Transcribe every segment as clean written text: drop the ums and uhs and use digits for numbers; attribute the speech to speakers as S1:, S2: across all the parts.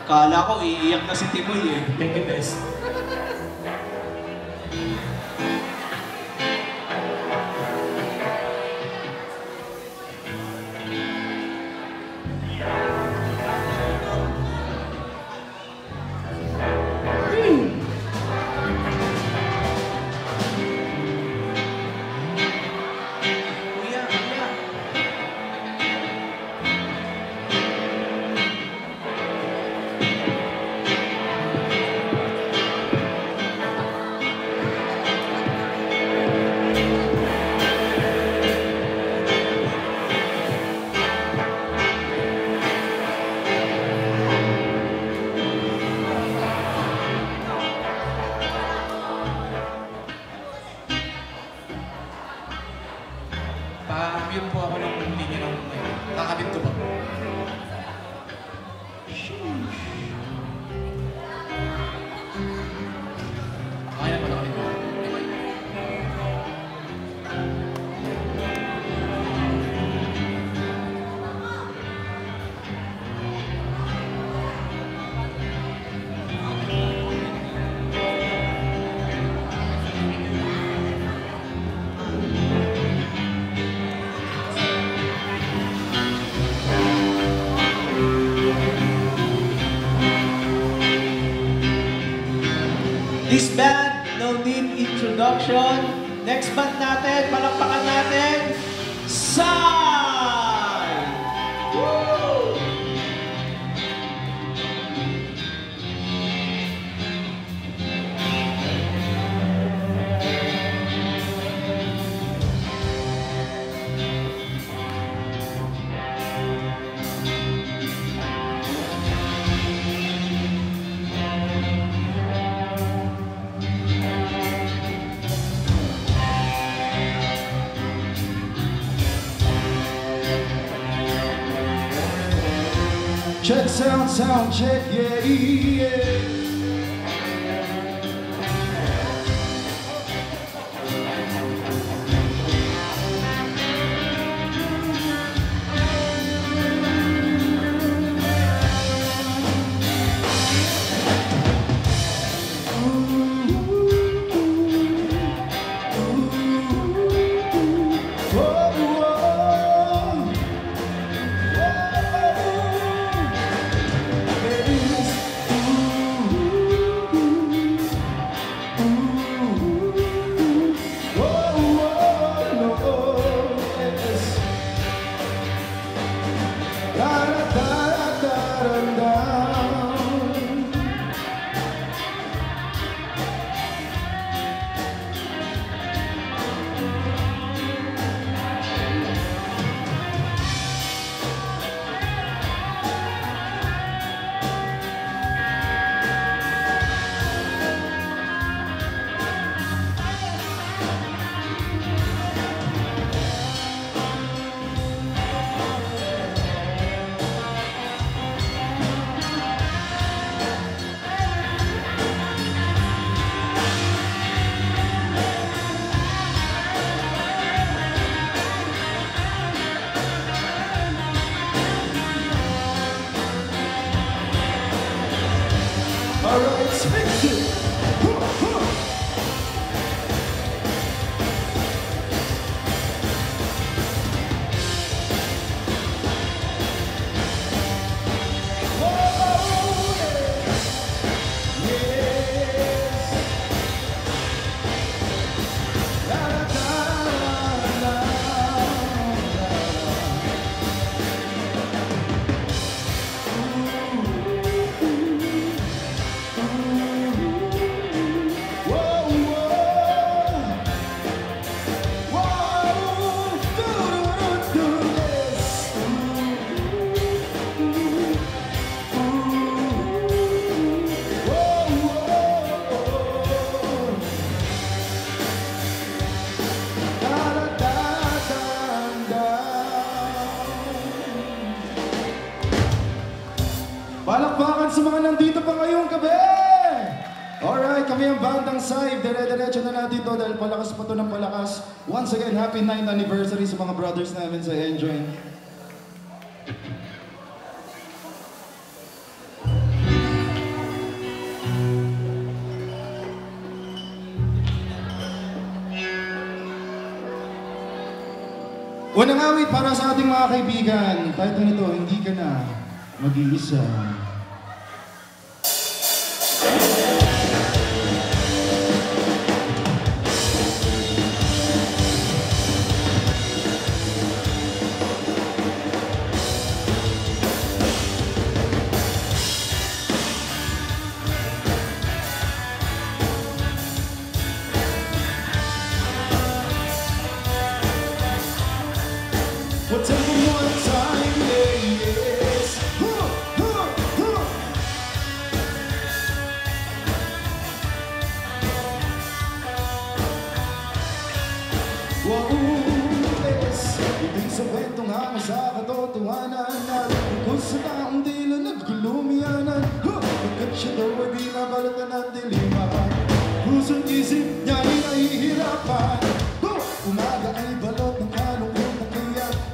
S1: Kala ko iiyak na si Timoy eh.
S2: Thank you, best.
S3: Pa-mute po ako ng linya ng ngayon. Kakabit ko ba? Okay na pa nakabit ko.
S1: This band, no need introduction. Next band natin, palakpakan natin, Sai! Woo!
S4: Check, sound check, yeah, yeah. Alright, speak it. Palakpakan sa mga nandito pa ngayong gabi! Alright, kami ang bandang Sai. Dire-diretso na natin to dahil palakas pa to ng palakas. Once again, happy 9th anniversary sa mga brothers namin sa Enjoy. Unang awit para sa ating mga kaibigan. Title nito, Hindi Ka Na Mag-iisa. We'll take it one time, yes. Wow, yes. Ibig sa kwentong hango sa katotohanan na kung sa taong dila nagkulumiyanan. Pagkat siya daw ay di nabalatan ng diliman, puso't isip niya ay nahihirapan. Umaga ay balot ng kalungkot.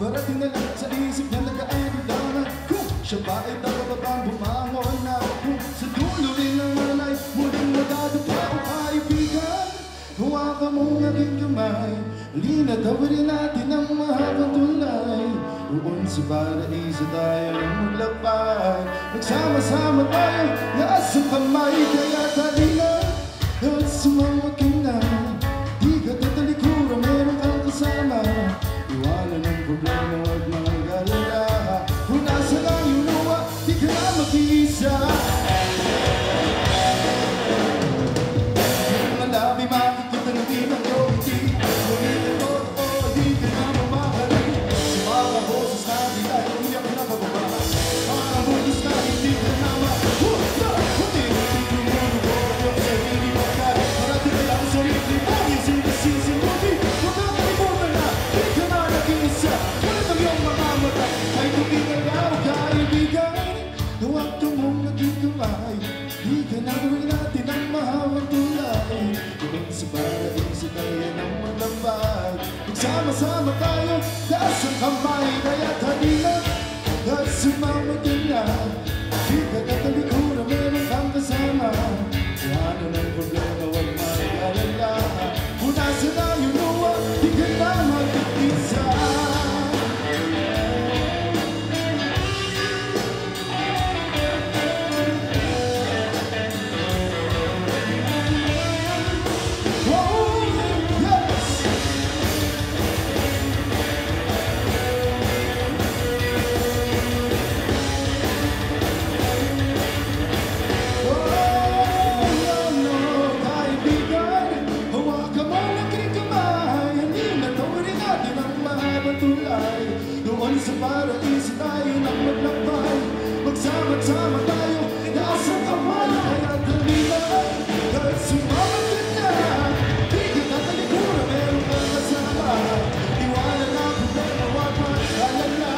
S4: Parating na lang sa isip na nag-aayudanan. Kung siya ba ay tagapapang bumangon na, kung sa dulo rin ng alay muling madadapa o kaibigan. Hawakan mong aking kamay, linatawarin natin ang mahabang tulay. Doon sa paraiso tayo nang maglakbay, magsama-sama tayo, lakas ang kamay. Kaya talina, at sumawag ka na, di ka tatalikuran, meron kang kasama. Iwanan ang problema, huwag mag-alala. Kung nasa lang yung luwa, di ka na mag-iisa. Yung malabi makikita ng ibang hindi. Ngunit ang totoo, di ka na mamahalin. Sa mga boses natin ay umiyak na pababa. Mga bulis na hindi ka na mahuta. Unti-unti lumulubog yung sarili mo kaya. Parating na lang sa sarili mo, isip-isisi mo. Huwag kang kalimutan na, di ka na nag-iisa. Ngunit ang iyong mga mata ay tumingalaw, kaibigan. Huwag ka mong naging kamay, di ka na gawin natin ang mahawang tulay. Doon sa paraiso tayo nang maglambay, magsama-sama tayo, taas ang kamay. Kaya halina, at sumama ka na, di ka katalikuran, meron kang kasama. Ano ng problema, huwag mag-alala. Kung nasa na yung luwa, di ka na mag-iisa. Oh, yes! Doon sa paraiso tayo nang maglakbay, magsama-sama tayo, taas ang kamay. Kaya talina, kahit sumama ka na, di ka tatalikuran, meron kang kasama. Iwanan ang problema, huwag mag-alala.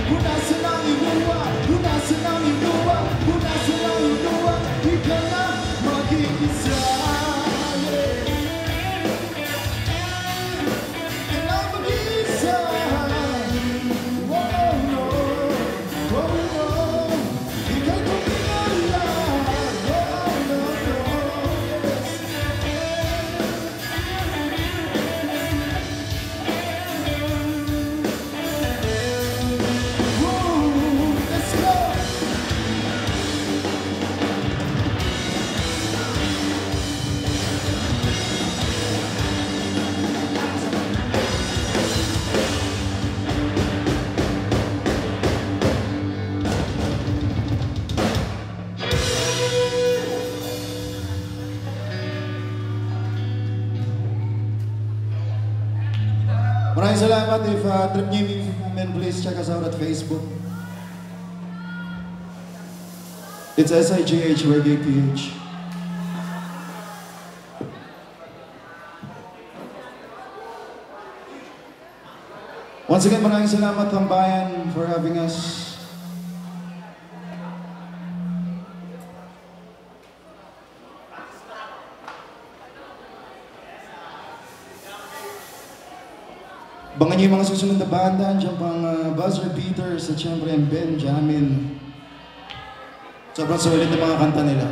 S4: Kung nasa lang yung luwa, kung nasa lang yung luwa, kung nasa lang yung luwa, di ka na mag-iisa. Maraming salamat. If trip niyo yung music namin, please check us out at Facebook. It's SIGH Reggae PH. Once again, maraming salamat Tambayan for having us. Abangan niyo yung mga susunod na banda, dyan pang Buzzer Beaters at syempre ang Benjamin. Sobrang solid na mga kanta nila.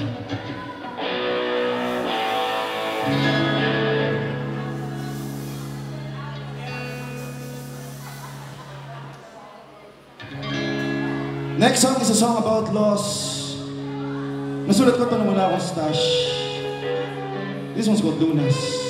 S4: Next song is a song about loss. Nasulat ko ito nung wala akong stash. This one's called Lunas.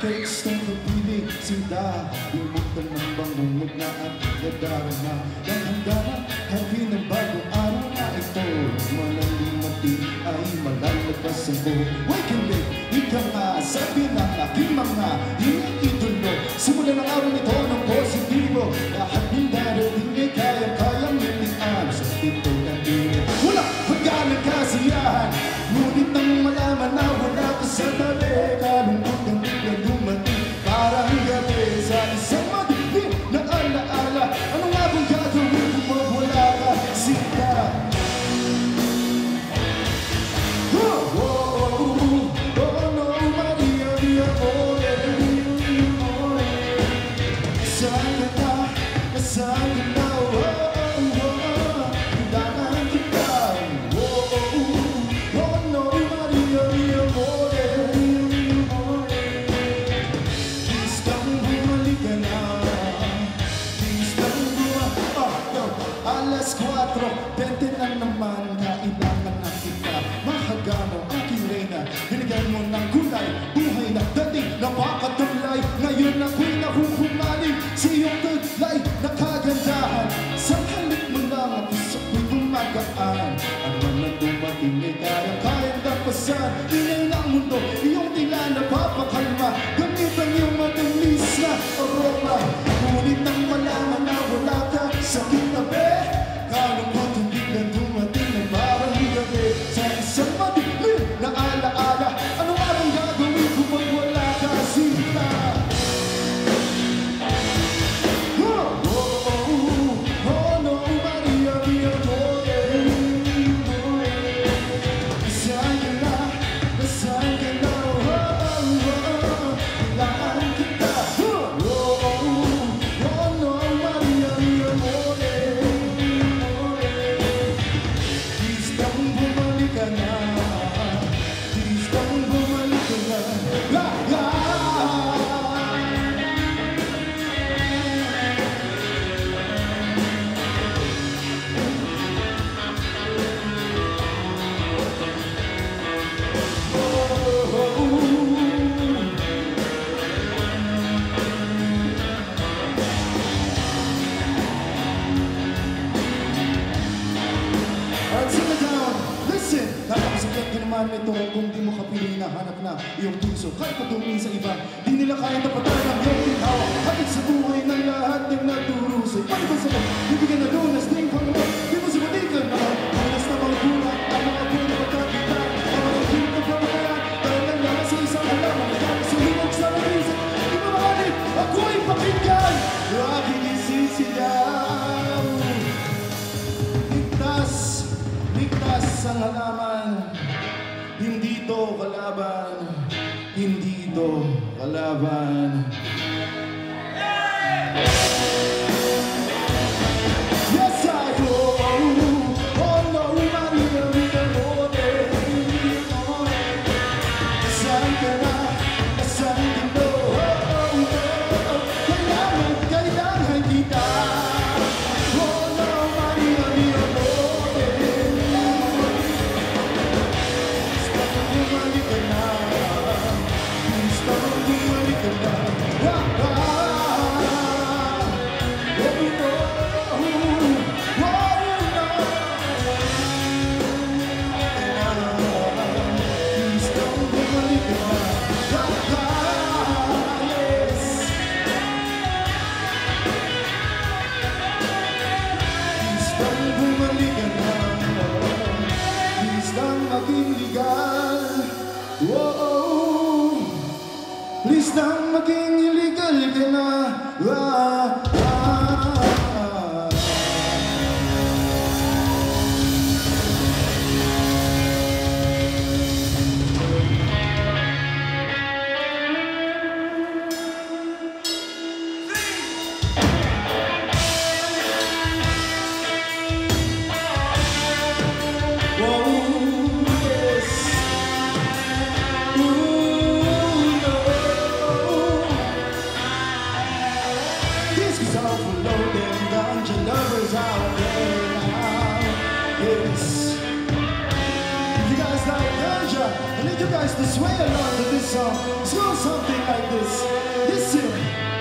S4: Gustong kapiling sila Bumutan ng bangungod na at nadarama Ang handa na happy ng bagong araw na ito Malalimati ay malalabas ang buhok Wake and live, ika nga sabi ng aking mga iniidolo Simula ng araw nito ng positibo Lahat ng darating ay kaya-kayang nilian Sa tito ng dito Wala hanggang nagkasiyahan Ngunit nang malaman na wala ka sa tabi Kalungkot ng biglang dumating Parang gabi sa isang madilim na alaala Ano nga bang gagawin kung mawala ka sita? Oh, oh, no, Maria, Maria, Saan ka na, saan ka na, kailangan kita Oh, no, Maria, Maria, Alas 4:20 na naman, kailangan na kita Mahagano, aking reyna, binigyan mo ng gulay Buhay na dating, napakatulay Ngayon ako'y nahuhumaling sa iyong tulay na kagandahan Sa halik mo lang, ang puso ko'y gumagaan Ano man dumating ay kaya-kayang dapasan Ingay ng mundo, iyong tila napapakalma Gamit ang iyong matamis na aroma Ngunit nang malaman na wala ka sa kitabi Kalungkot ang biglang dumating na parang gabi Sa isang madilim na alaala Ano nga bang gagawin kung magwala ka sila? Oh no, Maria, Maria, Saan ka na, saan ka na Kailangan kita Oh no, Maria, Maria, Please don't bumalik ka na Please don't bumalik ka na Alright, sit down. Listen! Nakakasagyan ka naman ito kung di mo kapiling na hanap na iyong puso. Kahit patungo sa iba, di nila kaya tapatan ang iyong tinhawa. Hatid sa buhay ng lahat ng naturusay. Paano ba sa'yo? Bibigyan na lunas din Panginoon. Di mo sumatikan na lunas na mga bulat ang mga buhay na pagkakita. Ang mga hirap na pamamayan dahil lang lahat sa isang alam. Ang nagkakit sa hinog sa narisip. Di mo mahanip, ako'y pakinggan. Aking isisigaw. Ligtas ang halaman, hindi to kalaban, hindi to kalaban. Yes, I go. Oh no, Maria, Maria, Saan ka na, saan ka na, kailangan kita. Oh no, Maria, Maria, Bumalik ka na, please don't bumalik ka na. Imbis na maging illegal ka na. I need you guys to sway along to this song. It's going something like this. Listen.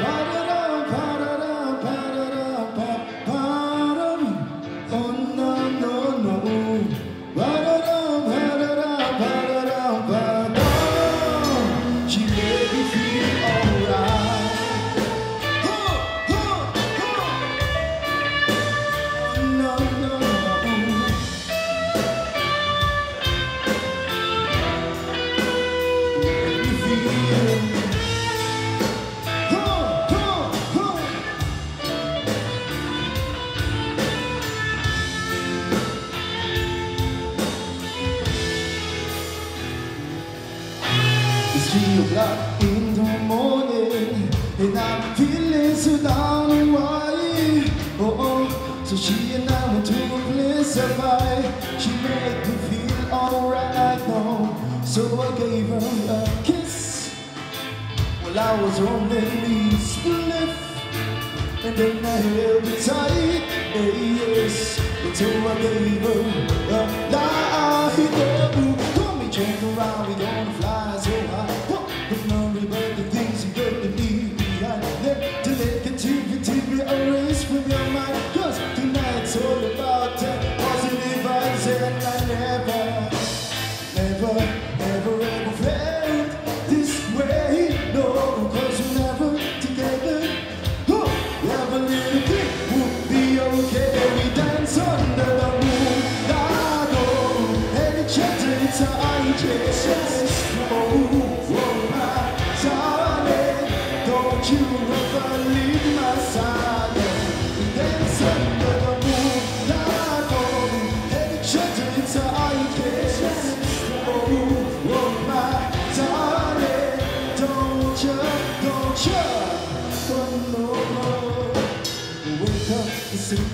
S4: Ba-da-dum, ba-da-dum, ba-da-dum, ba-da-dum. Oh no, no, no. Ba-da-dum, ba-da-dum, ba-da-dum, ba-dum. She made me feel alright. No, no, no. It's 3 o'clock in the morning, and I'm feeling so down and wide. Oh, so she and I went to a place of high. She made me feel alright now, so I gave her a kiss. Well, I was rolling me spliff, and then I held her tight. Yes, until I gave her a light. Come me, jump around, we gonna fly so high. Don't worry about the things you're gonna leave behind. Let the negativity be erased from your mind, 'cause tonight's all about positive vibes. And I never, ever felt this way. No, 'cause we're never together. Every little thing would be okay. We dance under the moonlight, and it changes our chest. Oh, my darling, don't you ever leave my side. We dance under the moonlight, and it changes our chest. Oh, my darling, don't you, oh no, wake up and sleep.